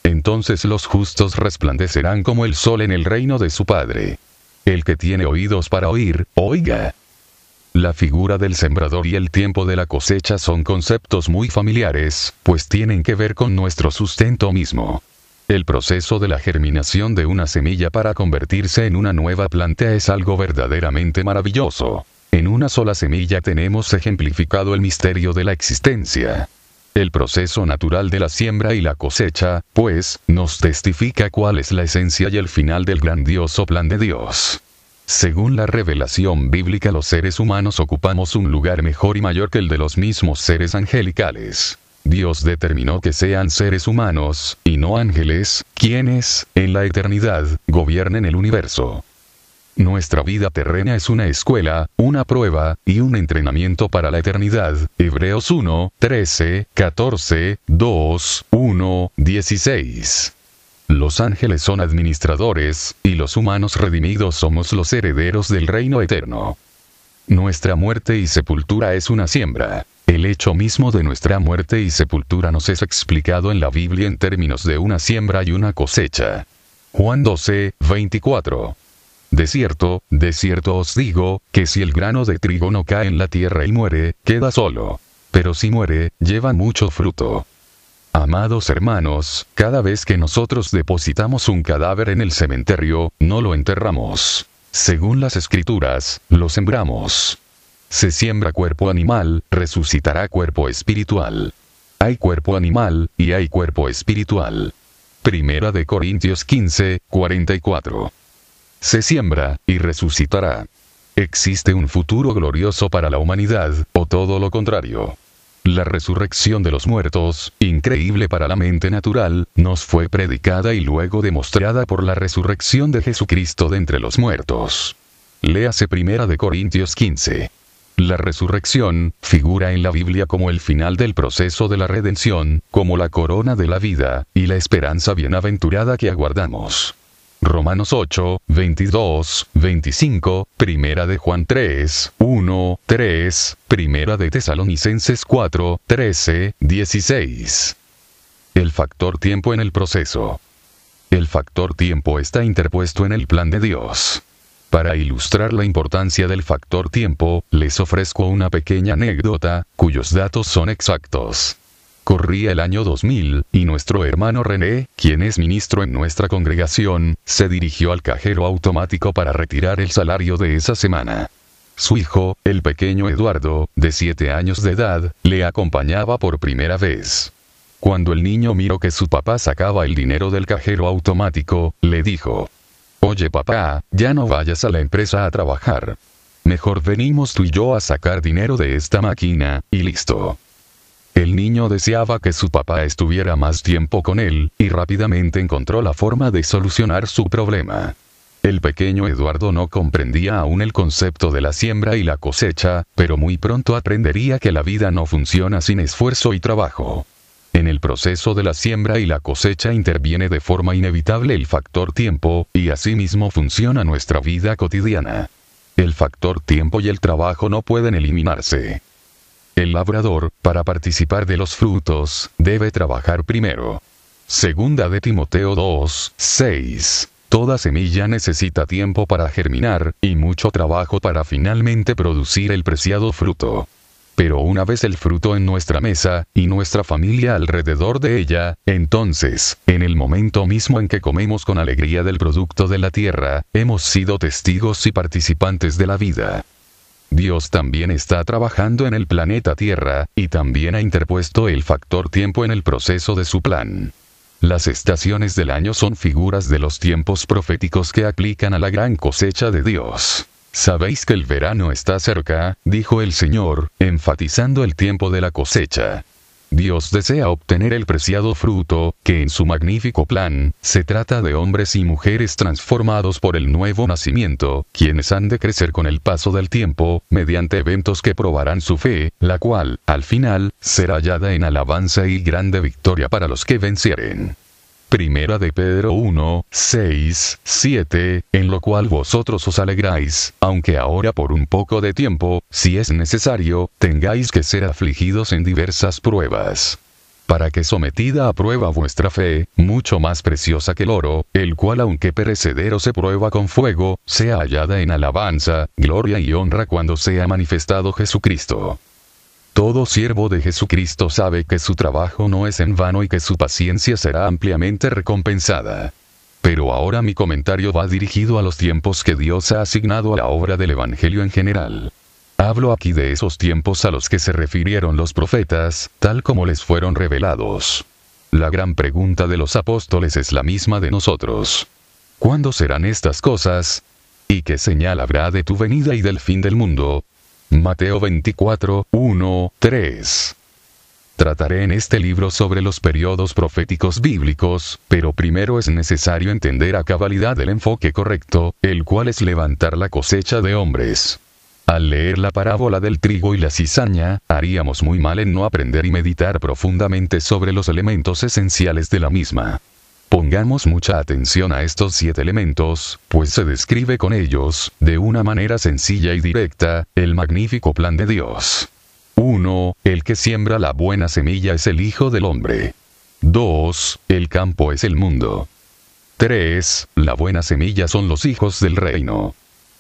Entonces los justos resplandecerán como el sol en el reino de su Padre. El que tiene oídos para oír, oiga. La figura del sembrador y el tiempo de la cosecha son conceptos muy familiares, pues tienen que ver con nuestro sustento mismo. El proceso de la germinación de una semilla para convertirse en una nueva planta es algo verdaderamente maravilloso. En una sola semilla tenemos ejemplificado el misterio de la existencia. El proceso natural de la siembra y la cosecha, pues, nos testifica cuál es la esencia y el final del grandioso plan de Dios. Según la revelación bíblica, los seres humanos ocupamos un lugar mejor y mayor que el de los mismos seres angelicales. Dios determinó que sean seres humanos, y no ángeles, quienes, en la eternidad, gobiernen el universo. Nuestra vida terrena es una escuela, una prueba, y un entrenamiento para la eternidad. Hebreos 1, 13, 14, 2, 1, 16. Los ángeles son administradores, y los humanos redimidos somos los herederos del reino eterno. Nuestra muerte y sepultura es una siembra. El hecho mismo de nuestra muerte y sepultura nos es explicado en la Biblia en términos de una siembra y una cosecha. Juan 12, 24. De cierto os digo, que si el grano de trigo no cae en la tierra y muere, queda solo. Pero si muere, lleva mucho fruto. Amados hermanos, cada vez que nosotros depositamos un cadáver en el cementerio, no lo enterramos. Según las Escrituras, lo sembramos. Se siembra cuerpo animal, resucitará cuerpo espiritual. Hay cuerpo animal, y hay cuerpo espiritual. Primera de Corintios 15, 44. Se siembra, y resucitará. ¿Existe un futuro glorioso para la humanidad, o todo lo contrario? La resurrección de los muertos, increíble para la mente natural, nos fue predicada y luego demostrada por la resurrección de Jesucristo de entre los muertos. Léase Primera de Corintios 15. La resurrección figura en la Biblia como el final del proceso de la redención, como la corona de la vida, y la esperanza bienaventurada que aguardamos. Romanos 8, 22, 25, Primera de Juan 3, 1, 3, Primera de Tesalonicenses 4, 13, 16. El factor tiempo en el proceso. El factor tiempo está interpuesto en el plan de Dios. Para ilustrar la importancia del factor tiempo, les ofrezco una pequeña anécdota, cuyos datos son exactos. Corría el año 2000, y nuestro hermano René, quien es ministro en nuestra congregación, se dirigió al cajero automático para retirar el salario de esa semana. Su hijo, el pequeño Eduardo, de 7 años de edad, le acompañaba por primera vez. Cuando el niño miró que su papá sacaba el dinero del cajero automático, le dijo: «Oye papá, ya no vayas a la empresa a trabajar. Mejor venimos tú y yo a sacar dinero de esta máquina, y listo». El niño deseaba que su papá estuviera más tiempo con él, y rápidamente encontró la forma de solucionar su problema. El pequeño Eduardo no comprendía aún el concepto de la siembra y la cosecha, pero muy pronto aprendería que la vida no funciona sin esfuerzo y trabajo. En el proceso de la siembra y la cosecha interviene de forma inevitable el factor tiempo, y asimismo funciona nuestra vida cotidiana. El factor tiempo y el trabajo no pueden eliminarse. El labrador, para participar de los frutos, debe trabajar primero. Segunda de Timoteo 2, 6. Toda semilla necesita tiempo para germinar, y mucho trabajo para finalmente producir el preciado fruto. Pero una vez el fruto en nuestra mesa, y nuestra familia alrededor de ella, entonces, en el momento mismo en que comemos con alegría del producto de la tierra, hemos sido testigos y participantes de la vida. Dios también está trabajando en el planeta Tierra, y también ha interpuesto el factor tiempo en el proceso de su plan. Las estaciones del año son figuras de los tiempos proféticos que aplican a la gran cosecha de Dios. «Sabéis que el verano está cerca», dijo el Señor, enfatizando el tiempo de la cosecha. Dios desea obtener el preciado fruto, que en su magnífico plan, se trata de hombres y mujeres transformados por el nuevo nacimiento, quienes han de crecer con el paso del tiempo, mediante eventos que probarán su fe, la cual, al final, será hallada en alabanza y grande victoria para los que vencieren. Primera de Pedro 1, 6, 7, en lo cual vosotros os alegráis, aunque ahora por un poco de tiempo, si es necesario, tengáis que ser afligidos en diversas pruebas. para que sometida a prueba vuestra fe, mucho más preciosa que el oro, el cual aunque perecedero se prueba con fuego, sea hallada en alabanza, gloria y honra cuando sea manifestado Jesucristo. Todo siervo de Jesucristo sabe que su trabajo no es en vano y que su paciencia será ampliamente recompensada. Pero ahora mi comentario va dirigido a los tiempos que Dios ha asignado a la obra del Evangelio en general. Hablo aquí de esos tiempos a los que se refirieron los profetas, tal como les fueron revelados. La gran pregunta de los apóstoles es la misma de nosotros. ¿Cuándo serán estas cosas? ¿Y qué señal habrá de tu venida y del fin del mundo? Mateo 24, 1, 3. Trataré en este libro sobre los periodos proféticos bíblicos, pero primero es necesario entender a cabalidad el enfoque correcto, el cual es levantar la cosecha de hombres. Al leer la parábola del trigo y la cizaña, haríamos muy mal en no aprender y meditar profundamente sobre los elementos esenciales de la misma. Pongamos mucha atención a estos 7 elementos, pues se describe con ellos, de una manera sencilla y directa, el magnífico plan de Dios. 1. El que siembra la buena semilla es el Hijo del Hombre. 2. El campo es el mundo. 3. La buena semilla son los hijos del reino.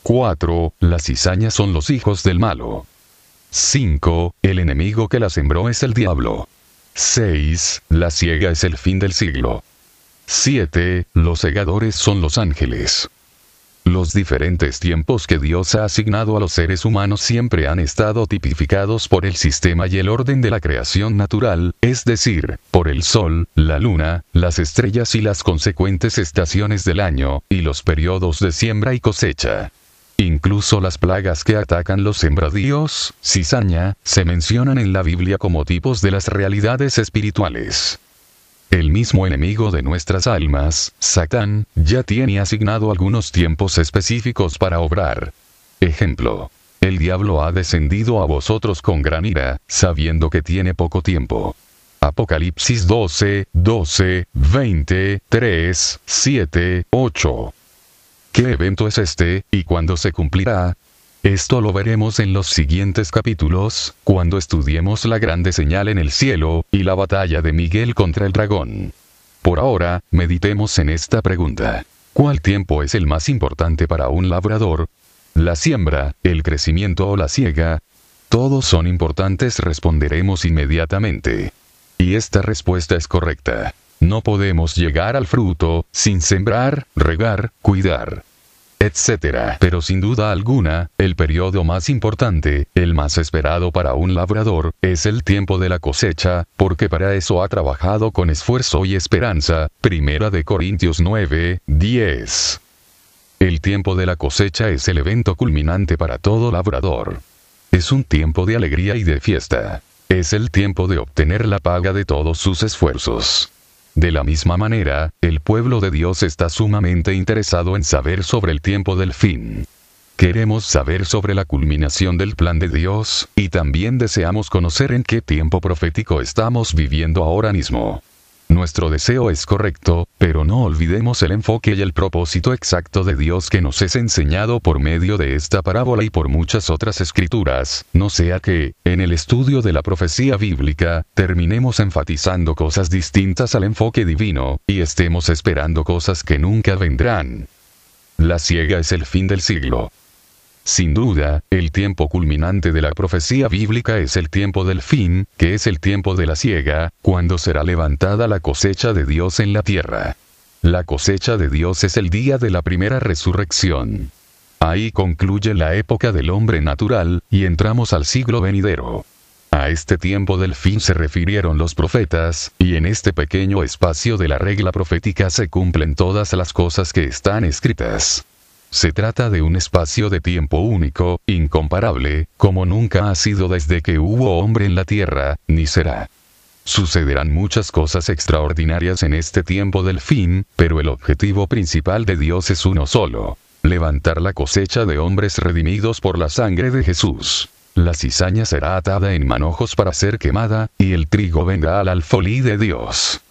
4. La cizaña son los hijos del malo. 5. El enemigo que la sembró es el diablo. 6. La siega es el fin del siglo. 7. Los segadores son los ángeles. Los diferentes tiempos que Dios ha asignado a los seres humanos siempre han estado tipificados por el sistema y el orden de la creación natural, es decir, por el sol, la luna, las estrellas y las consecuentes estaciones del año, y los periodos de siembra y cosecha. Incluso las plagas que atacan los sembradíos, cizaña, se mencionan en la Biblia como tipos de las realidades espirituales. El mismo enemigo de nuestras almas, Satán, ya tiene asignado algunos tiempos específicos para obrar. Ejemplo: el diablo ha descendido a vosotros con gran ira, sabiendo que tiene poco tiempo. Apocalipsis 12, 20, 3, 7, 8. ¿Qué evento es este, y cuándo se cumplirá? Esto lo veremos en los siguientes capítulos, cuando estudiemos la grande señal en el cielo, y la batalla de Miguel contra el dragón. Por ahora, meditemos en esta pregunta. ¿Cuál tiempo es el más importante para un labrador? ¿La siembra, el crecimiento o la siega? Todos son importantes, responderemos inmediatamente. Y esta respuesta es correcta. No podemos llegar al fruto, sin sembrar, regar, cuidar, etc. Pero sin duda alguna, el periodo más importante, el más esperado para un labrador, es el tiempo de la cosecha, porque para eso ha trabajado con esfuerzo y esperanza. 1 Corintios 9, 10. El tiempo de la cosecha es el evento culminante para todo labrador. Es un tiempo de alegría y de fiesta. Es el tiempo de obtener la paga de todos sus esfuerzos. De la misma manera, el pueblo de Dios está sumamente interesado en saber sobre el tiempo del fin. Queremos saber sobre la culminación del plan de Dios, y también deseamos conocer en qué tiempo profético estamos viviendo ahora mismo. Nuestro deseo es correcto, pero no olvidemos el enfoque y el propósito exacto de Dios que nos es enseñado por medio de esta parábola y por muchas otras escrituras, no sea que, en el estudio de la profecía bíblica, terminemos enfatizando cosas distintas al enfoque divino, y estemos esperando cosas que nunca vendrán. La siega es el fin del siglo. Sin duda, el tiempo culminante de la profecía bíblica es el tiempo del fin, que es el tiempo de la siega, cuando será levantada la cosecha de Dios en la tierra. La cosecha de Dios es el día de la primera resurrección. Ahí concluye la época del hombre natural, y entramos al siglo venidero. A este tiempo del fin se refirieron los profetas, y en este pequeño espacio de la regla profética se cumplen todas las cosas que están escritas. Se trata de un espacio de tiempo único, incomparable, como nunca ha sido desde que hubo hombre en la tierra, ni será. Sucederán muchas cosas extraordinarias en este tiempo del fin, pero el objetivo principal de Dios es uno solo: levantar la cosecha de hombres redimidos por la sangre de Jesús. La cizaña será atada en manojos para ser quemada, y el trigo vendrá al alfolí de Dios.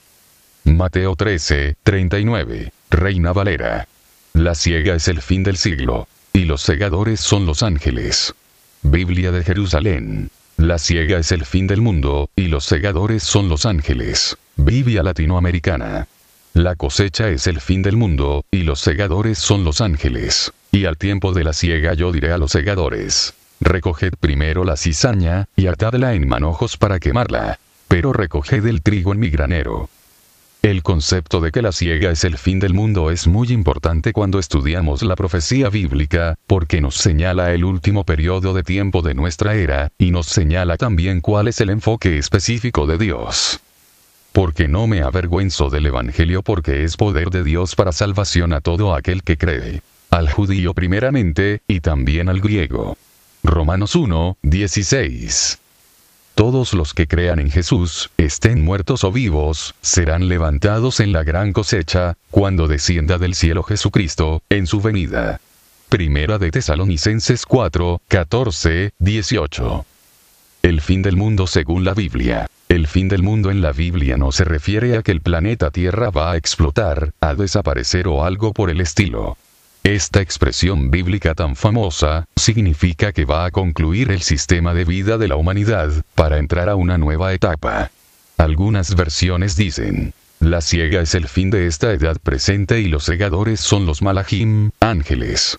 Mateo 13, 39, Reina Valera. La siega es el fin del siglo, y los segadores son los ángeles. Biblia de Jerusalén. La siega es el fin del mundo, y los segadores son los ángeles. Biblia latinoamericana. La cosecha es el fin del mundo, y los segadores son los ángeles. Y al tiempo de la siega yo diré a los segadores: recoged primero la cizaña, y atadla en manojos para quemarla. Pero recoged el trigo en mi granero. El concepto de que la siega es el fin del mundo es muy importante cuando estudiamos la profecía bíblica, porque nos señala el último periodo de tiempo de nuestra era, y nos señala también cuál es el enfoque específico de Dios. Porque no me avergüenzo del Evangelio, porque es poder de Dios para salvación a todo aquel que cree. Al judío primeramente, y también al griego. Romanos 1:16. Todos los que crean en Jesús, estén muertos o vivos, serán levantados en la gran cosecha, cuando descienda del cielo Jesucristo, en su venida. Primera de Tesalonicenses 4:14-18. El fin del mundo según la Biblia. El fin del mundo en la Biblia no se refiere a que el planeta Tierra va a explotar, a desaparecer o algo por el estilo. Esta expresión bíblica tan famosa, significa que va a concluir el sistema de vida de la humanidad, para entrar a una nueva etapa. Algunas versiones dicen: la siega es el fin de esta edad presente y los segadores son los malachim, ángeles.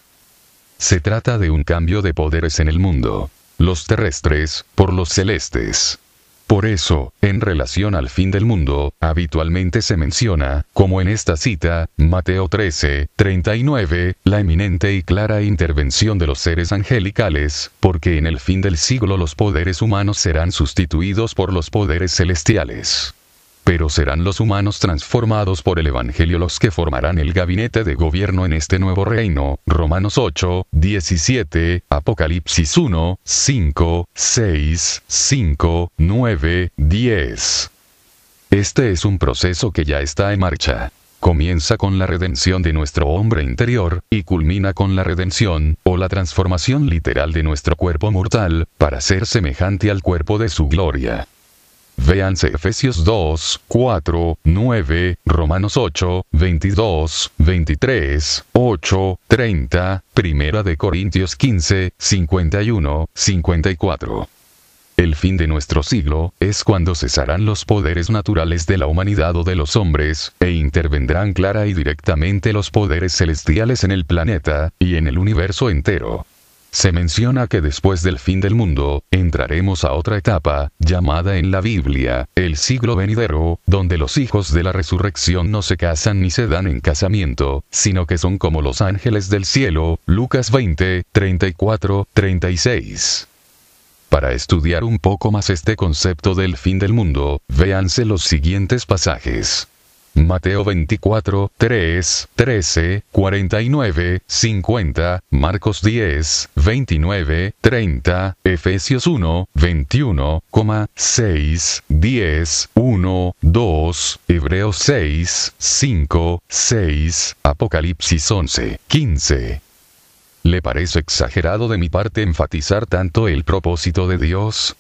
Se trata de un cambio de poderes en el mundo. Los terrestres, por los celestes. Por eso, en relación al fin del mundo, habitualmente se menciona, como en esta cita, Mateo 13:39, la eminente y clara intervención de los seres angelicales, porque en el fin del siglo los poderes humanos serán sustituidos por los poderes celestiales. Pero serán los humanos transformados por el Evangelio los que formarán el gabinete de gobierno en este nuevo reino. Romanos 8:17, Apocalipsis 1:5, 6, 5, 9, 10. Este es un proceso que ya está en marcha. Comienza con la redención de nuestro hombre interior, y culmina con la redención, o la transformación literal de nuestro cuerpo mortal, para ser semejante al cuerpo de su gloria. Véanse Efesios 2:4, 9, Romanos 8:22, 23, 8, 30, Primera de Corintios 15:51, 54. El fin de nuestro siglo, es cuando cesarán los poderes naturales de la humanidad o de los hombres, e intervendrán clara y directamente los poderes celestiales en el planeta, y en el universo entero. Se menciona que después del fin del mundo, entraremos a otra etapa, llamada en la Biblia, el siglo venidero, donde los hijos de la resurrección no se casan ni se dan en casamiento, sino que son como los ángeles del cielo, Lucas 20:34-36. Para estudiar un poco más este concepto del fin del mundo, véanse los siguientes pasajes. Mateo 24:3, 13, 49, 50, Marcos 10, 29, 30, Efesios 1, 21, 6, 10, 1, 2, Hebreos 6, 5, 6, Apocalipsis 11, 15. ¿Le parece exagerado de mi parte enfatizar tanto el propósito de Dios?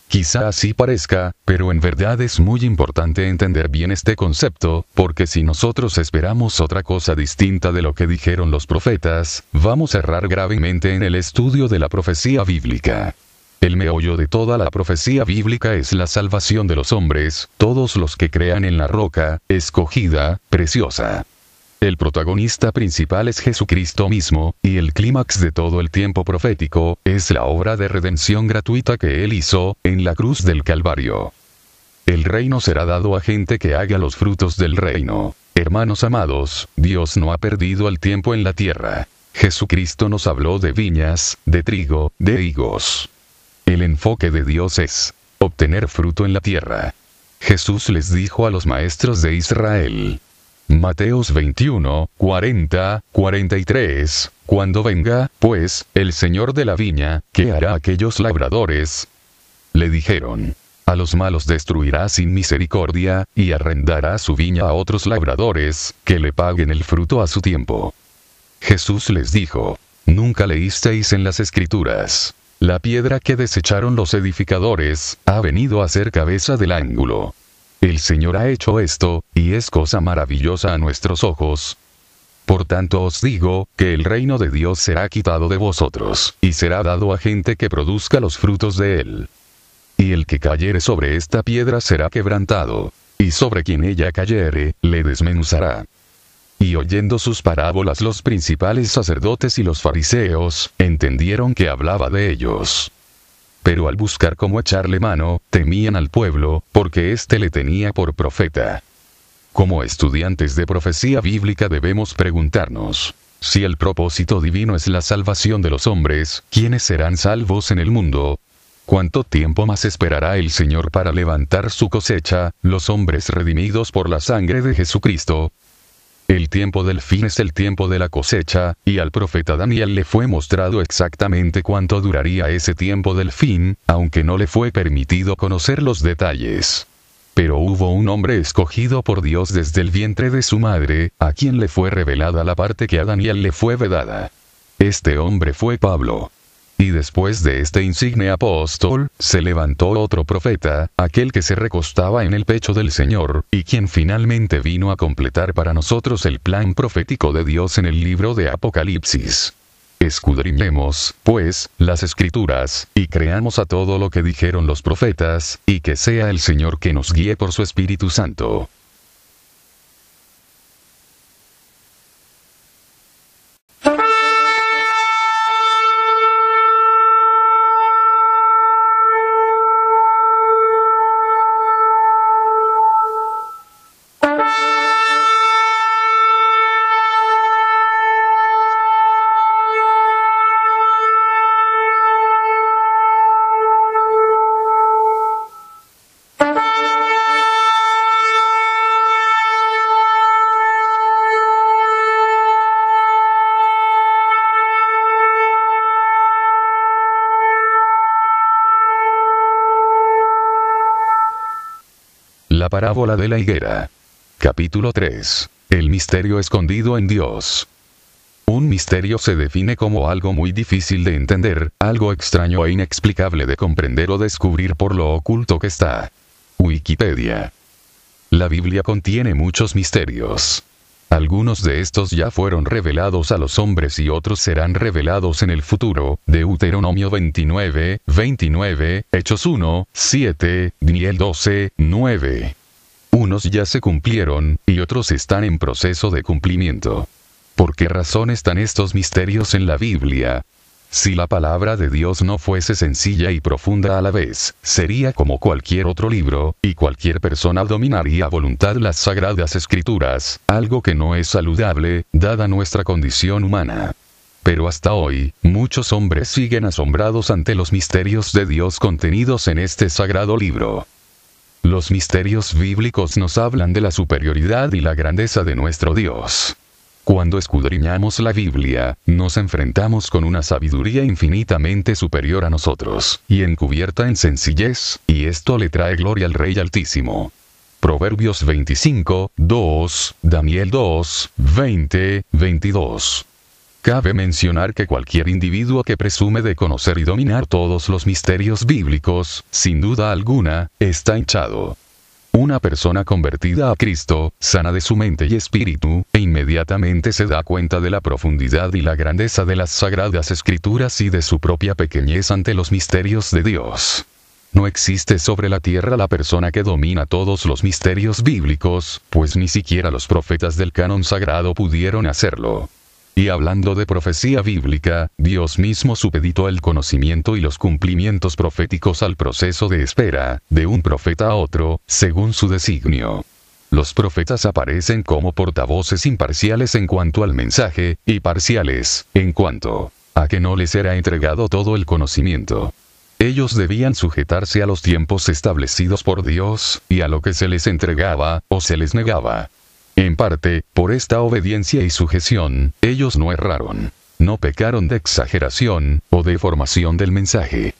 Quizá así parezca, pero en verdad es muy importante entender bien este concepto, porque si nosotros esperamos otra cosa distinta de lo que dijeron los profetas, vamos a errar gravemente en el estudio de la profecía bíblica. El meollo de toda la profecía bíblica es la salvación de los hombres, todos los que crean en la roca, escogida, preciosa. El protagonista principal es Jesucristo mismo, y el clímax de todo el tiempo profético, es la obra de redención gratuita que Él hizo, en la cruz del Calvario. El reino será dado a gente que haga los frutos del reino. Hermanos amados, Dios no ha perdido el tiempo en la tierra. Jesucristo nos habló de viñas, de trigo, de higos. El enfoque de Dios es obtener fruto en la tierra. Jesús les dijo a los maestros de Israel, Mateos 21, 40, 43, cuando venga, pues, el Señor de la viña, ¿qué hará aquellos labradores? Le dijeron, a los malos destruirá sin misericordia, y arrendará su viña a otros labradores, que le paguen el fruto a su tiempo. Jesús les dijo, ¿nunca leísteis en las Escrituras? La piedra que desecharon los edificadores, ha venido a ser cabeza del ángulo. El Señor ha hecho esto, y es cosa maravillosa a nuestros ojos. Por tanto os digo, que el reino de Dios será quitado de vosotros, y será dado a gente que produzca los frutos de él. Y el que cayere sobre esta piedra será quebrantado, y sobre quien ella cayere, le desmenuzará. Y oyendo sus parábolas los principales sacerdotes y los fariseos, entendieron que hablaba de ellos. Pero al buscar cómo echarle mano, temían al pueblo, porque éste le tenía por profeta. Como estudiantes de profecía bíblica debemos preguntarnos, si el propósito divino es la salvación de los hombres, ¿quiénes serán salvos en el mundo? ¿Cuánto tiempo más esperará el Señor para levantar su cosecha, los hombres redimidos por la sangre de Jesucristo? El tiempo del fin es el tiempo de la cosecha, y al profeta Daniel le fue mostrado exactamente cuánto duraría ese tiempo del fin, aunque no le fue permitido conocer los detalles. Pero hubo un hombre escogido por Dios desde el vientre de su madre, a quien le fue revelada la parte que a Daniel le fue vedada. Este hombre fue Pablo. Y después de este insigne apóstol, se levantó otro profeta, aquel que se recostaba en el pecho del Señor, y quien finalmente vino a completar para nosotros el plan profético de Dios en el libro de Apocalipsis. Escudriñemos, pues, las Escrituras, y creamos a todo lo que dijeron los profetas, y que sea el Señor que nos guíe por su Espíritu Santo. La parábola de la higuera. Capítulo 3. El misterio escondido en Dios. Un misterio se define como algo muy difícil de entender, algo extraño e inexplicable de comprender o descubrir por lo oculto que está. Wikipedia. La Biblia contiene muchos misterios. Algunos de estos ya fueron revelados a los hombres y otros serán revelados en el futuro. Deuteronomio 29, 29, Hechos 1, 7, Daniel 12, 9. Unos ya se cumplieron, y otros están en proceso de cumplimiento. ¿Por qué razón están estos misterios en la Biblia? Si la palabra de Dios no fuese sencilla y profunda a la vez, sería como cualquier otro libro, y cualquier persona dominaría a voluntad las sagradas escrituras, algo que no es saludable, dada nuestra condición humana. Pero hasta hoy, muchos hombres siguen asombrados ante los misterios de Dios contenidos en este sagrado libro. Los misterios bíblicos nos hablan de la superioridad y la grandeza de nuestro Dios. Cuando escudriñamos la Biblia, nos enfrentamos con una sabiduría infinitamente superior a nosotros, y encubierta en sencillez, y esto le trae gloria al Rey Altísimo. Proverbios 25, 2, Daniel 2, 20, 22. Cabe mencionar que cualquier individuo que presume de conocer y dominar todos los misterios bíblicos, sin duda alguna, está hinchado. Una persona convertida a Cristo, sana de su mente y espíritu, e inmediatamente se da cuenta de la profundidad y la grandeza de las sagradas escrituras y de su propia pequeñez ante los misterios de Dios. No existe sobre la tierra la persona que domina todos los misterios bíblicos, pues ni siquiera los profetas del canon sagrado pudieron hacerlo. Y hablando de profecía bíblica, Dios mismo supeditó el conocimiento y los cumplimientos proféticos al proceso de espera, de un profeta a otro, según su designio. Los profetas aparecen como portavoces imparciales en cuanto al mensaje, y parciales, en cuanto a que no les era entregado todo el conocimiento. Ellos debían sujetarse a los tiempos establecidos por Dios, y a lo que se les entregaba, o se les negaba. En parte, por esta obediencia y sujeción, ellos no erraron. No pecaron de exageración, o deformación del mensaje.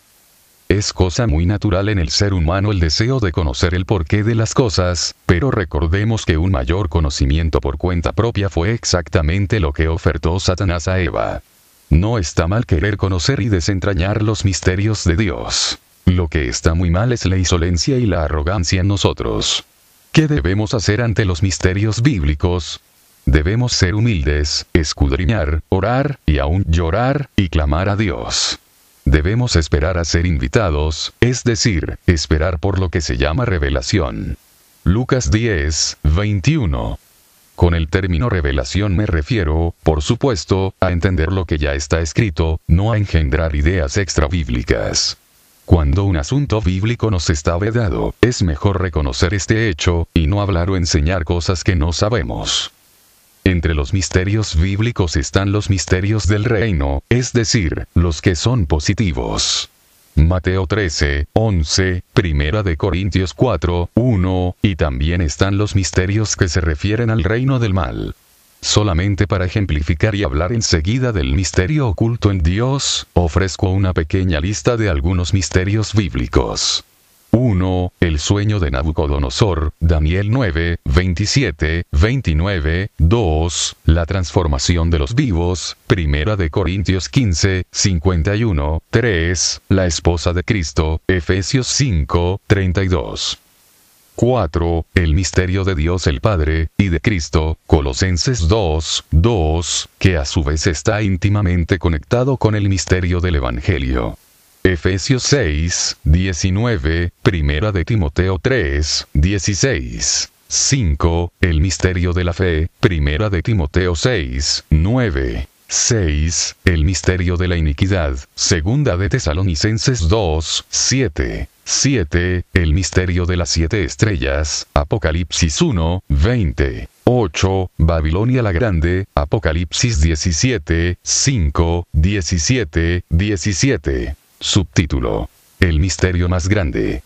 Es cosa muy natural en el ser humano el deseo de conocer el porqué de las cosas, pero recordemos que un mayor conocimiento por cuenta propia fue exactamente lo que ofertó Satanás a Eva. No está mal querer conocer y desentrañar los misterios de Dios. Lo que está muy mal es la insolencia y la arrogancia en nosotros. ¿Qué debemos hacer ante los misterios bíblicos? Debemos ser humildes, escudriñar, orar, y aún llorar, y clamar a Dios. debemos esperar a ser invitados, es decir, esperar por lo que se llama revelación. Lucas 10, 21. Con el término revelación me refiero, por supuesto, a entender lo que ya está escrito, no a engendrar ideas extrabíblicas. Cuando un asunto bíblico nos está vedado, es mejor reconocer este hecho, y no hablar o enseñar cosas que no sabemos. Entre los misterios bíblicos están los misterios del reino, es decir, los que son positivos. Mateo 13, 11, Primera de Corintios 4, 1, y también están los misterios que se refieren al reino del mal. Solamente para ejemplificar y hablar enseguida del misterio oculto en Dios, ofrezco una pequeña lista de algunos misterios bíblicos. 1. El sueño de Nabucodonosor, Daniel 9, 27, 29, 2. La transformación de los vivos, Primera de Corintios 15, 51, 3. La esposa de Cristo, Efesios 5, 32. 4. El misterio de Dios el Padre, y de Cristo, Colosenses 2, 2, que a su vez está íntimamente conectado con el misterio del Evangelio. Efesios 6, 19, Primera de Timoteo 3, 16. 5. El misterio de la fe, Primera de Timoteo 6, 9. 6. El misterio de la iniquidad, Segunda de Tesalonicenses 2, 7. 7. El misterio de las 7 estrellas, Apocalipsis 1, 20. 8. Babilonia la Grande, Apocalipsis 17, 5, 17, 17. Subtítulo: El misterio más grande.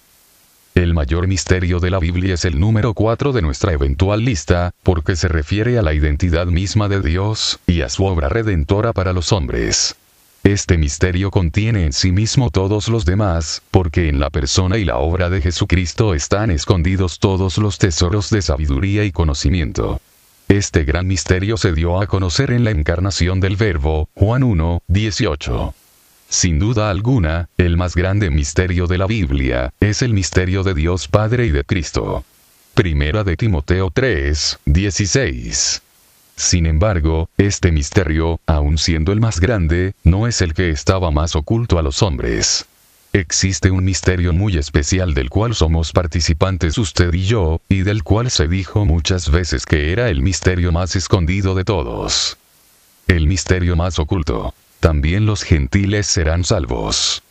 El mayor misterio de la Biblia es el número 4 de nuestra eventual lista, porque se refiere a la identidad misma de Dios, y a su obra redentora para los hombres. Este misterio contiene en sí mismo todos los demás, porque en la persona y la obra de Jesucristo están escondidos todos los tesoros de sabiduría y conocimiento. Este gran misterio se dio a conocer en la encarnación del Verbo, Juan 1, 18. Sin duda alguna, el más grande misterio de la Biblia, es el misterio de Dios Padre y de Cristo. Primera de Timoteo 3, 16. Sin embargo, este misterio, aun siendo el más grande, no es el que estaba más oculto a los hombres. Existe un misterio muy especial del cual somos participantes usted y yo, y del cual se dijo muchas veces que era el misterio más escondido de todos. El misterio más oculto. También los gentiles serán salvos.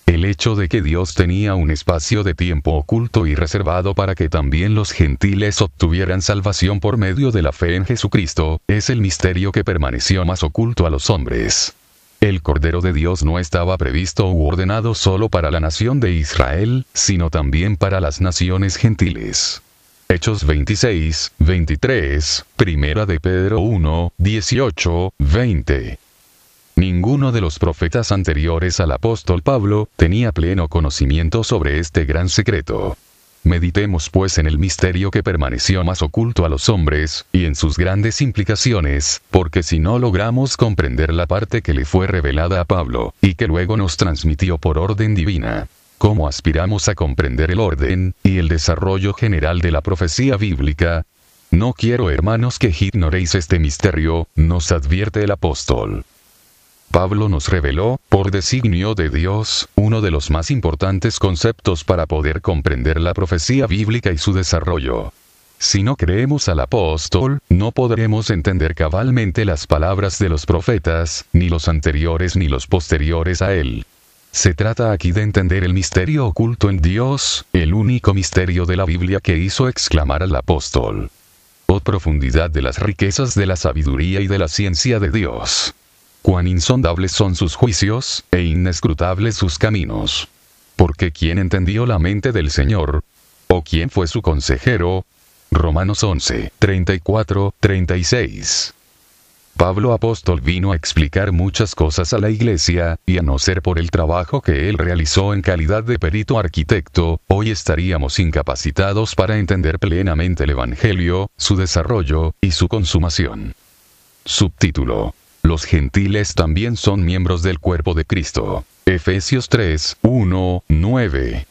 El hecho de que Dios tenía un espacio de tiempo oculto y reservado para que también los gentiles obtuvieran salvación por medio de la fe en Jesucristo, es el misterio que permaneció más oculto a los hombres. El Cordero de Dios no estaba previsto u ordenado solo para la nación de Israel, sino también para las naciones gentiles. Hechos 26, 23, Primera de Pedro 1, 18, 20. Ninguno de los profetas anteriores al apóstol Pablo tenía pleno conocimiento sobre este gran secreto. Meditemos pues en el misterio que permaneció más oculto a los hombres, y en sus grandes implicaciones, porque si no logramos comprender la parte que le fue revelada a Pablo, y que luego nos transmitió por orden divina, ¿cómo aspiramos a comprender el orden, y el desarrollo general de la profecía bíblica? No quiero, hermanos, que ignoréis este misterio, nos advierte el apóstol. Pablo nos reveló, por designio de Dios, uno de los más importantes conceptos para poder comprender la profecía bíblica y su desarrollo. Si no creemos al apóstol, no podremos entender cabalmente las palabras de los profetas, ni los anteriores ni los posteriores a él. Se trata aquí de entender el misterio oculto en Dios, el único misterio de la Biblia que hizo exclamar al apóstol: ¡Oh profundidad de las riquezas de la sabiduría y de la ciencia de Dios! Cuán insondables son sus juicios, e inescrutables sus caminos. Porque ¿quién entendió la mente del Señor? ¿O quién fue su consejero? Romanos 11, 34, 36. Pablo apóstol vino a explicar muchas cosas a la iglesia, y a no ser por el trabajo que él realizó en calidad de perito arquitecto, hoy estaríamos incapacitados para entender plenamente el Evangelio, su desarrollo, y su consumación. Subtítulo: Los gentiles también son miembros del cuerpo de Cristo. Efesios 3, 1, 9.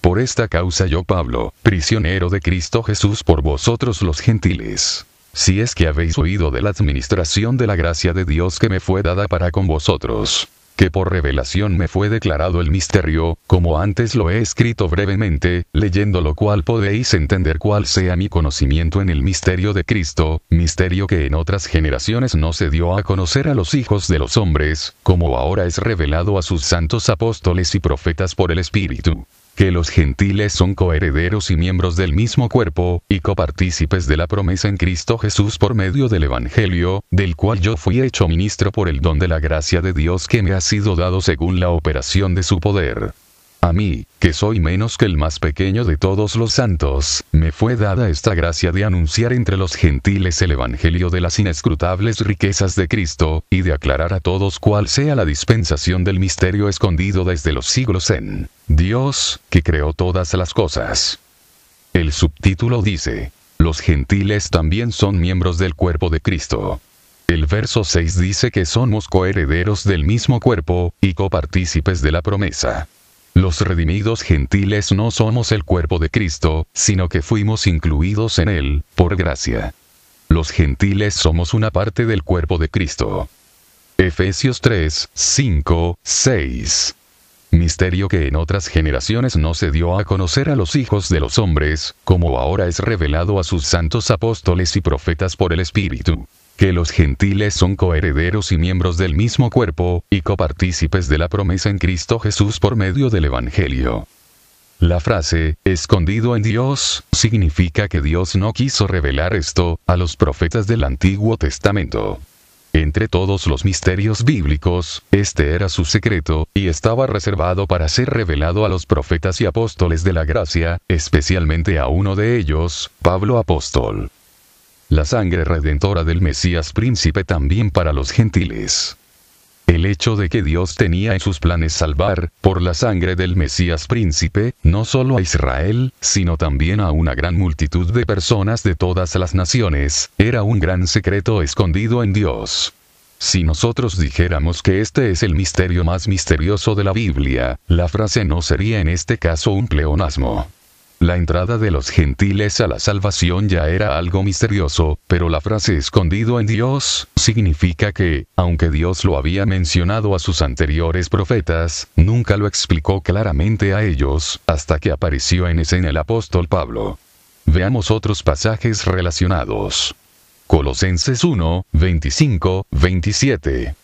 Por esta causa yo, Pablo, prisionero de Cristo Jesús por vosotros los gentiles. Si es que habéis oído de la administración de la gracia de Dios que me fue dada para con vosotros. que por revelación me fue declarado el misterio, como antes lo he escrito brevemente, leyendo lo cual podéis entender cuál sea mi conocimiento en el misterio de Cristo, misterio que en otras generaciones no se dio a conocer a los hijos de los hombres, como ahora es revelado a sus santos apóstoles y profetas por el Espíritu. Que los gentiles son coherederos y miembros del mismo cuerpo, y copartícipes de la promesa en Cristo Jesús por medio del Evangelio, del cual yo fui hecho ministro por el don de la gracia de Dios que me ha sido dado según la operación de su poder. A mí, que soy menos que el más pequeño de todos los santos, me fue dada esta gracia de anunciar entre los gentiles el evangelio de las inescrutables riquezas de Cristo, y de aclarar a todos cuál sea la dispensación del misterio escondido desde los siglos en Dios, que creó todas las cosas. El subtítulo dice: los gentiles también son miembros del cuerpo de Cristo. El verso 6 dice que somos coherederos del mismo cuerpo, y copartícipes de la promesa. Los redimidos gentiles no somos el cuerpo de Cristo, sino que fuimos incluidos en él, por gracia. Los gentiles somos una parte del cuerpo de Cristo. Efesios 3, 5, 6. Misterio que en otras generaciones no se dio a conocer a los hijos de los hombres, como ahora es revelado a sus santos apóstoles y profetas por el Espíritu. Que los gentiles son coherederos y miembros del mismo cuerpo, y copartícipes de la promesa en Cristo Jesús por medio del Evangelio. La frase, escondido en Dios, significa que Dios no quiso revelar esto a los profetas del Antiguo Testamento. Entre todos los misterios bíblicos, este era su secreto, y estaba reservado para ser revelado a los profetas y apóstoles de la gracia, especialmente a uno de ellos, Pablo apóstol. La sangre redentora del Mesías príncipe también para los gentiles. El hecho de que Dios tenía en sus planes salvar, por la sangre del Mesías príncipe, no solo a Israel, sino también a una gran multitud de personas de todas las naciones, era un gran secreto escondido en Dios. Si nosotros dijéramos que este es el misterio más misterioso de la Biblia, la frase no sería en este caso un pleonasmo. La entrada de los gentiles a la salvación ya era algo misterioso, pero la frase escondido en Dios significa que, aunque Dios lo había mencionado a sus anteriores profetas, nunca lo explicó claramente a ellos, hasta que apareció en escena el apóstol Pablo. Veamos otros pasajes relacionados. Colosenses 1, 25, 27.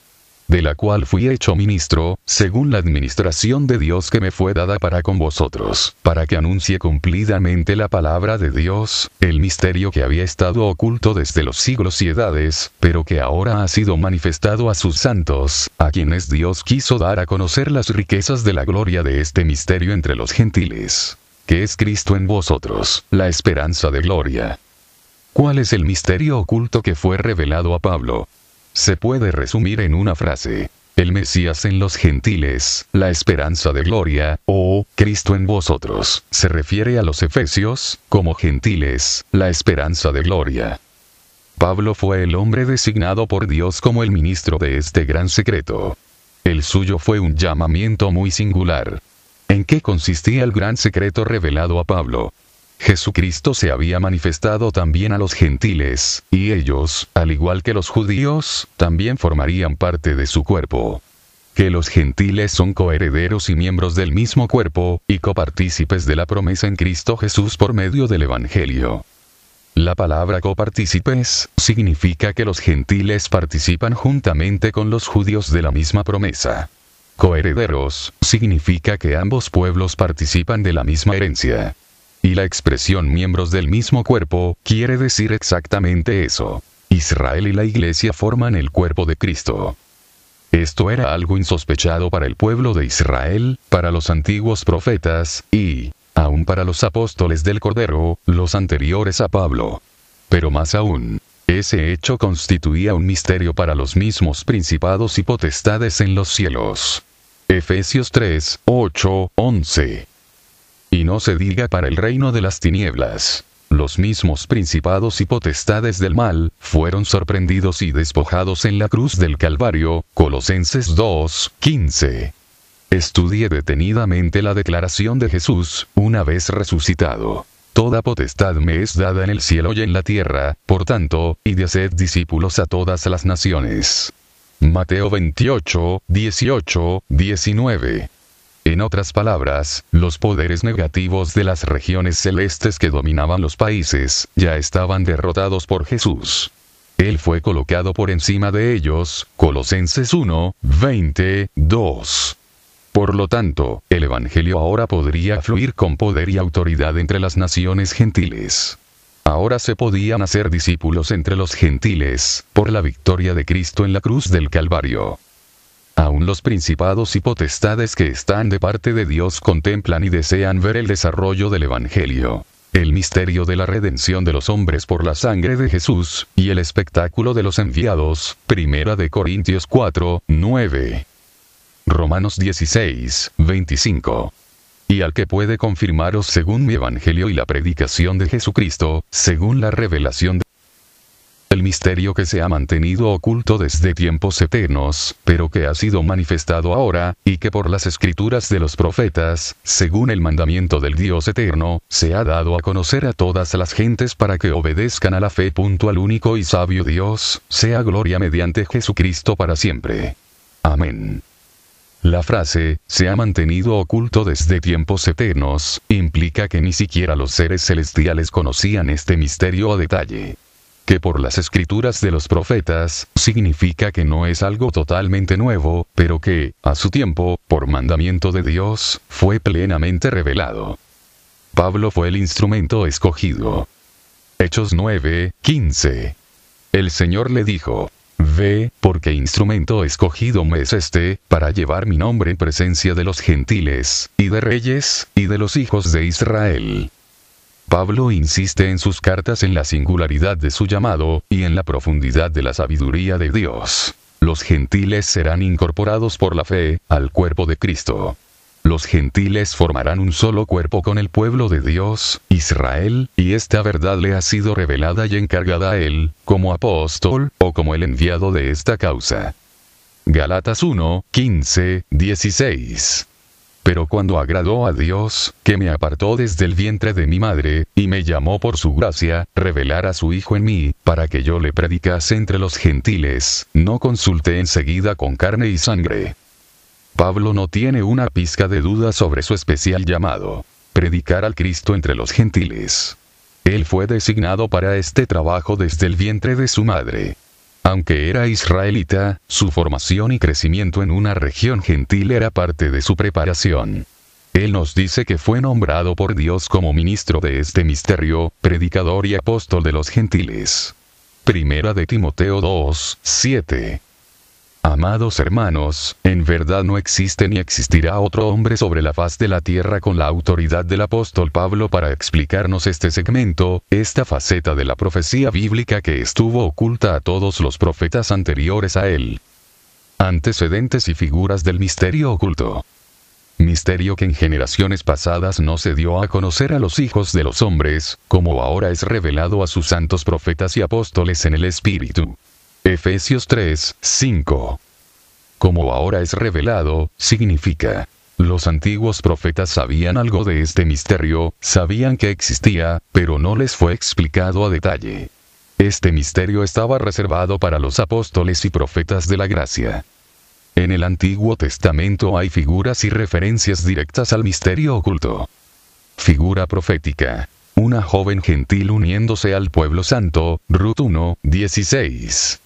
De la cual fui hecho ministro, según la administración de Dios que me fue dada para con vosotros, para que anuncie cumplidamente la palabra de Dios, el misterio que había estado oculto desde los siglos y edades, pero que ahora ha sido manifestado a sus santos, a quienes Dios quiso dar a conocer las riquezas de la gloria de este misterio entre los gentiles, que es Cristo en vosotros, la esperanza de gloria. ¿Cuál es el misterio oculto que fue revelado a Pablo? Se puede resumir en una frase: el Mesías en los gentiles, la esperanza de gloria, o Cristo en vosotros, se refiere a los efesios, como gentiles, la esperanza de gloria. Pablo fue el hombre designado por Dios como el ministro de este gran secreto. El suyo fue un llamamiento muy singular. ¿En qué consistía el gran secreto revelado a Pablo? Jesucristo se había manifestado también a los gentiles, y ellos, al igual que los judíos, también formarían parte de su cuerpo. Que los gentiles son coherederos y miembros del mismo cuerpo, y copartícipes de la promesa en Cristo Jesús por medio del Evangelio. La palabra copartícipes significa que los gentiles participan juntamente con los judíos de la misma promesa. Coherederos significa que ambos pueblos participan de la misma herencia. Y la expresión miembros del mismo cuerpo quiere decir exactamente eso. Israel y la Iglesia forman el cuerpo de Cristo. Esto era algo insospechado para el pueblo de Israel, para los antiguos profetas, y, aún para los apóstoles del Cordero, los anteriores a Pablo. Pero más aún, ese hecho constituía un misterio para los mismos principados y potestades en los cielos. Efesios 3, 8, 11. Y no se diga para el reino de las tinieblas. Los mismos principados y potestades del mal, fueron sorprendidos y despojados en la cruz del Calvario, Colosenses 2, 15. Estudie detenidamente la declaración de Jesús, una vez resucitado. Toda potestad me es dada en el cielo y en la tierra, por tanto, id y haced discípulos a todas las naciones. Mateo 28, 18, 19. En otras palabras, los poderes negativos de las regiones celestes que dominaban los países, ya estaban derrotados por Jesús. Él fue colocado por encima de ellos, Colosenses 1, 22. Por lo tanto, el Evangelio ahora podría fluir con poder y autoridad entre las naciones gentiles. Ahora se podían hacer discípulos entre los gentiles, por la victoria de Cristo en la cruz del Calvario. Aún los principados y potestades que están de parte de Dios contemplan y desean ver el desarrollo del Evangelio, el misterio de la redención de los hombres por la sangre de Jesús, y el espectáculo de los enviados, 1 Corintios 4, 9. Romanos 16, 25. Y al que puede confirmaros según mi Evangelio y la predicación de Jesucristo, según la revelación el misterio que se ha mantenido oculto desde tiempos eternos, pero que ha sido manifestado ahora, y que por las escrituras de los profetas, según el mandamiento del Dios eterno, se ha dado a conocer a todas las gentes para que obedezcan a la fe. Al único y sabio Dios, sea gloria mediante Jesucristo para siempre. Amén. La frase, se ha mantenido oculto desde tiempos eternos, implica que ni siquiera los seres celestiales conocían este misterio a detalle. Que por las escrituras de los profetas, significa que no es algo totalmente nuevo, pero que, a su tiempo, por mandamiento de Dios, fue plenamente revelado. Pablo fue el instrumento escogido. Hechos 9, 15. El Señor le dijo: Ve, porque instrumento escogido me es este, para llevar mi nombre en presencia de los gentiles, y de reyes, y de los hijos de Israel. Pablo insiste en sus cartas en la singularidad de su llamado, y en la profundidad de la sabiduría de Dios. Los gentiles serán incorporados por la fe, al cuerpo de Cristo. Los gentiles formarán un solo cuerpo con el pueblo de Dios, Israel, y esta verdad le ha sido revelada y encargada a él, como apóstol, o como el enviado de esta causa. Gálatas 1, 15, 16. Pero cuando agradó a Dios, que me apartó desde el vientre de mi madre, y me llamó por su gracia, revelar a su Hijo en mí, para que yo le predicase entre los gentiles, no consulté enseguida con carne y sangre. Pablo no tiene una pizca de duda sobre su especial llamado: predicar al Cristo entre los gentiles. Él fue designado para este trabajo desde el vientre de su madre. Aunque era israelita, su formación y crecimiento en una región gentil era parte de su preparación. Él nos dice que fue nombrado por Dios como ministro de este misterio, predicador y apóstol de los gentiles. Primera de Timoteo 2, 7. Amados hermanos, en verdad no existe ni existirá otro hombre sobre la faz de la tierra con la autoridad del apóstol Pablo para explicarnos este segmento, esta faceta de la profecía bíblica que estuvo oculta a todos los profetas anteriores a él. Antecedentes y figuras del misterio oculto. Misterio que en generaciones pasadas no se dio a conocer a los hijos de los hombres, como ahora es revelado a sus santos profetas y apóstoles en el Espíritu. Efesios 3, 5. Como ahora es revelado, significa: los antiguos profetas sabían algo de este misterio, sabían que existía, pero no les fue explicado a detalle. Este misterio estaba reservado para los apóstoles y profetas de la gracia. En el Antiguo Testamento hay figuras y referencias directas al misterio oculto. Figura profética: una joven gentil uniéndose al pueblo santo, Ruth 1, 16.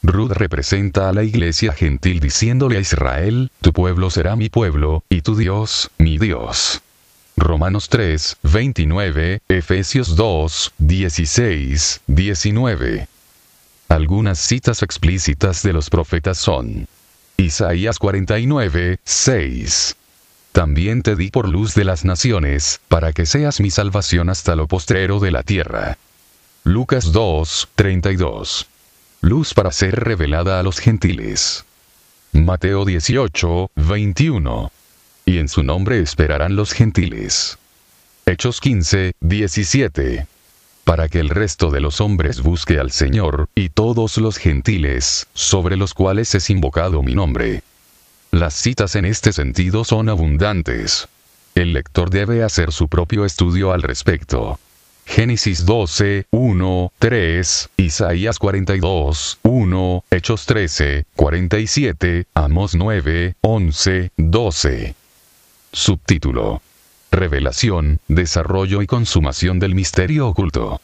Ruth representa a la iglesia gentil diciéndole a Israel: tu pueblo será mi pueblo, y tu Dios, mi Dios. Romanos 3, 29, Efesios 2, 16, 19. Algunas citas explícitas de los profetas son: Isaías 49, 6. También te di por luz de las naciones, para que seas mi salvación hasta lo postrero de la tierra. Lucas 2, 32. Luz para ser revelada a los gentiles. Mateo 18, 21. Y en su nombre esperarán los gentiles. Hechos 15, 17. Para que el resto de los hombres busque al Señor, y todos los gentiles, sobre los cuales es invocado mi nombre. Las citas en este sentido son abundantes. El lector debe hacer su propio estudio al respecto. Génesis 12, 1, 3, Isaías 42, 1, Hechos 13, 47, Amós 9, 11, 12. Subtítulo: Revelación, desarrollo y consumación del misterio oculto.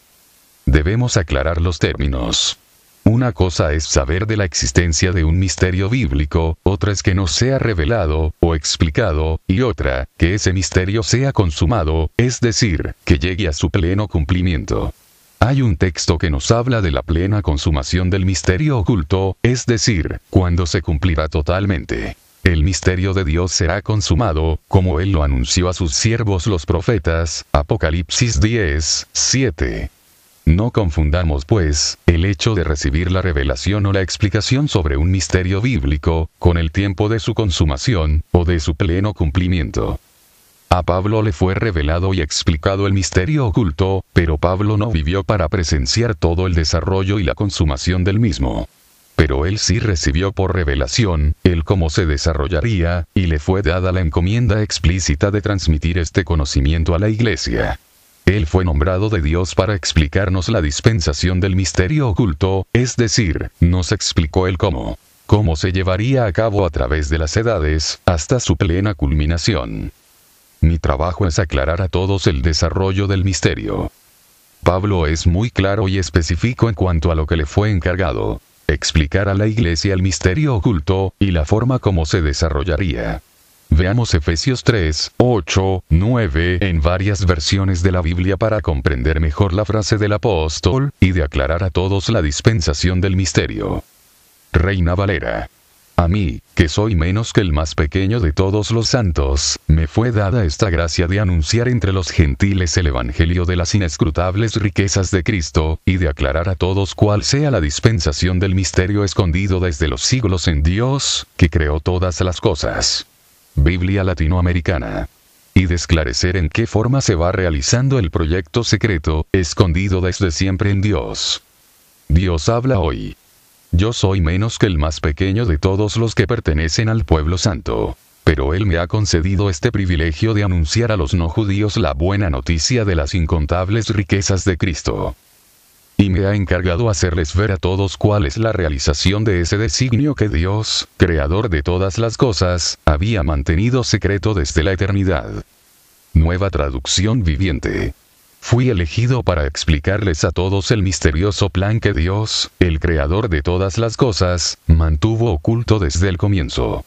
Debemos aclarar los términos. Una cosa es saber de la existencia de un misterio bíblico, otra es que nos sea revelado, o explicado, y otra, que ese misterio sea consumado, es decir, que llegue a su pleno cumplimiento. Hay un texto que nos habla de la plena consumación del misterio oculto, es decir, cuando se cumplirá totalmente. El misterio de Dios será consumado, como Él lo anunció a sus siervos los profetas, Apocalipsis 10, 7. No confundamos, pues, el hecho de recibir la revelación o la explicación sobre un misterio bíblico, con el tiempo de su consumación, o de su pleno cumplimiento. A Pablo le fue revelado y explicado el misterio oculto, pero Pablo no vivió para presenciar todo el desarrollo y la consumación del mismo. Pero él sí recibió por revelación, el cómo se desarrollaría, y le fue dada la encomienda explícita de transmitir este conocimiento a la Iglesia. Él fue nombrado de Dios para explicarnos la dispensación del misterio oculto, es decir, nos explicó el cómo se llevaría a cabo a través de las edades, hasta su plena culminación. Mi trabajo es aclarar a todos el desarrollo del misterio. Pablo es muy claro y específico en cuanto a lo que le fue encargado: explicar a la Iglesia el misterio oculto, y la forma como se desarrollaría. Veamos Efesios 3, 8, 9 en varias versiones de la Biblia para comprender mejor la frase del apóstol, y de aclarar a todos la dispensación del misterio. Reina Valera. A mí, que soy menos que el más pequeño de todos los santos, me fue dada esta gracia de anunciar entre los gentiles el evangelio de las inescrutables riquezas de Cristo, y de aclarar a todos cuál sea la dispensación del misterio escondido desde los siglos en Dios, que creó todas las cosas. Biblia Latinoamericana. Y de esclarecer en qué forma se va realizando el proyecto secreto, escondido desde siempre en Dios. Dios habla hoy. Yo soy menos que el más pequeño de todos los que pertenecen al pueblo santo. Pero Él me ha concedido este privilegio de anunciar a los no judíos la buena noticia de las incontables riquezas de Cristo. Y me ha encargado hacerles ver a todos cuál es la realización de ese designio que Dios, creador de todas las cosas, había mantenido secreto desde la eternidad. Nueva traducción viviente. Fui elegido para explicarles a todos el misterioso plan que Dios, el creador de todas las cosas, mantuvo oculto desde el comienzo.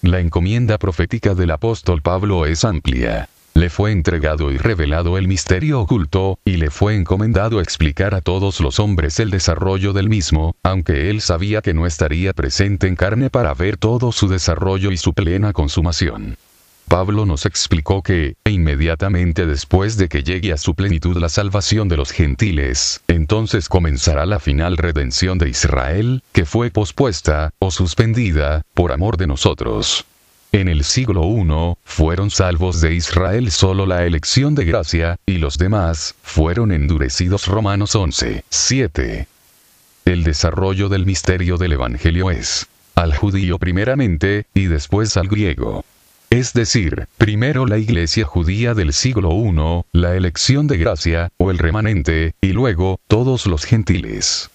La encomienda profética del apóstol Pablo es amplia. Le fue entregado y revelado el misterio oculto, y le fue encomendado explicar a todos los hombres el desarrollo del mismo, aunque él sabía que no estaría presente en carne para ver todo su desarrollo y su plena consumación. Pablo nos explicó que, inmediatamente después de que llegue a su plenitud la salvación de los gentiles, entonces comenzará la final redención de Israel, que fue pospuesta, o suspendida, por amor de nosotros. En el siglo I, fueron salvos de Israel solo la elección de gracia, y los demás, fueron endurecidos. Romanos 11, 7. El desarrollo del misterio del Evangelio es: al judío primeramente, y después al griego. Es decir, primero la iglesia judía del siglo I, la elección de gracia, o el remanente, y luego, todos los gentiles.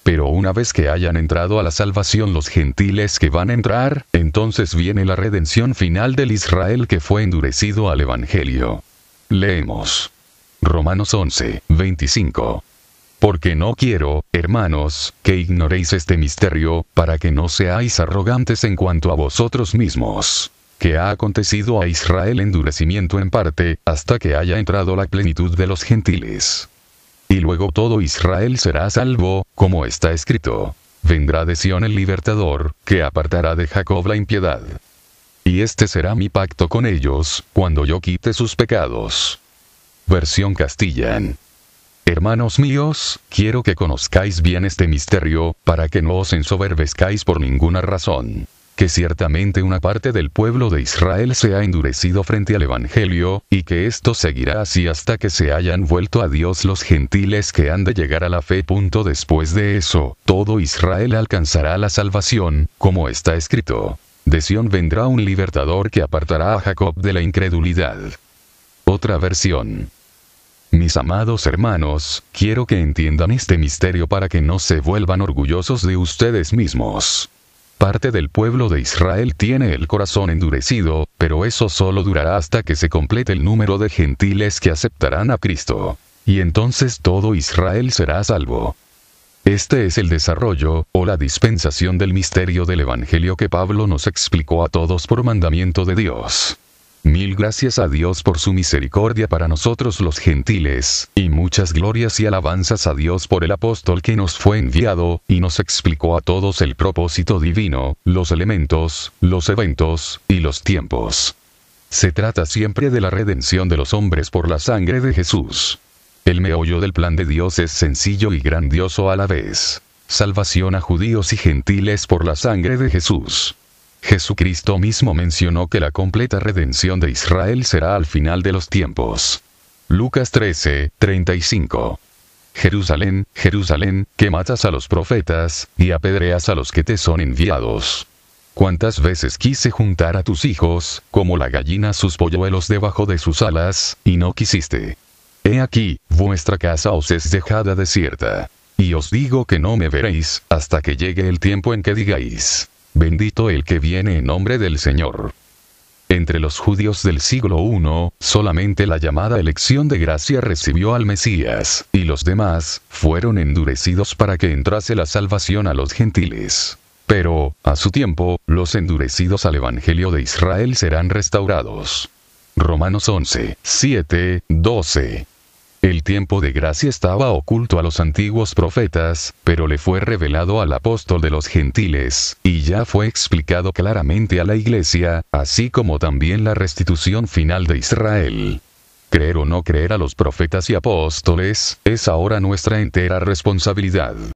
Pero una vez que hayan entrado a la salvación los gentiles que van a entrar, entonces viene la redención final del Israel que fue endurecido al Evangelio. Leemos. Romanos 11, 25. Porque no quiero, hermanos, que ignoréis este misterio, para que no seáis arrogantes en cuanto a vosotros mismos, que ha acontecido a Israel endurecimiento en parte, hasta que haya entrado la plenitud de los gentiles. Y luego todo Israel será salvo, como está escrito: vendrá de Sión el libertador, que apartará de Jacob la impiedad. Y este será mi pacto con ellos, cuando yo quite sus pecados. Versión Castellán. Hermanos míos, quiero que conozcáis bien este misterio, para que no os ensoberbezcáis por ninguna razón. Que ciertamente una parte del pueblo de Israel se ha endurecido frente al Evangelio, y que esto seguirá así hasta que se hayan vuelto a Dios los gentiles que han de llegar a la fe. Después de eso, todo Israel alcanzará la salvación, como está escrito: de Sión vendrá un libertador que apartará a Jacob de la incredulidad. Otra versión. Mis amados hermanos, quiero que entiendan este misterio para que no se vuelvan orgullosos de ustedes mismos. Parte del pueblo de Israel tiene el corazón endurecido, pero eso solo durará hasta que se complete el número de gentiles que aceptarán a Cristo. Y entonces todo Israel será salvo. Este es el desarrollo, o la dispensación del misterio del Evangelio que Pablo nos explicó a todos por mandamiento de Dios. Mil gracias a Dios por su misericordia para nosotros los gentiles, y muchas glorias y alabanzas a Dios por el apóstol que nos fue enviado, y nos explicó a todos el propósito divino, los elementos, los eventos, y los tiempos. Se trata siempre de la redención de los hombres por la sangre de Jesús. El meollo del plan de Dios es sencillo y grandioso a la vez. Salvación a judíos y gentiles por la sangre de Jesús. Jesucristo mismo mencionó que la completa redención de Israel será al final de los tiempos. Lucas 13:35. Jerusalén, Jerusalén, que matas a los profetas, y apedreas a los que te son enviados. ¿Cuántas veces quise juntar a tus hijos, como la gallina sus polluelos debajo de sus alas, y no quisiste? He aquí, vuestra casa os es dejada desierta. Y os digo que no me veréis, hasta que llegue el tiempo en que digáis: bendito el que viene en nombre del Señor. Entre los judíos del siglo I, solamente la llamada elección de gracia recibió al Mesías, y los demás fueron endurecidos para que entrase la salvación a los gentiles. Pero, a su tiempo, los endurecidos al Evangelio de Israel serán restaurados. Romanos 11:7-12. El tiempo de gracia estaba oculto a los antiguos profetas, pero le fue revelado al apóstol de los gentiles, y ya fue explicado claramente a la iglesia, así como también la restitución final de Israel. Creer o no creer a los profetas y apóstoles, es ahora nuestra entera responsabilidad.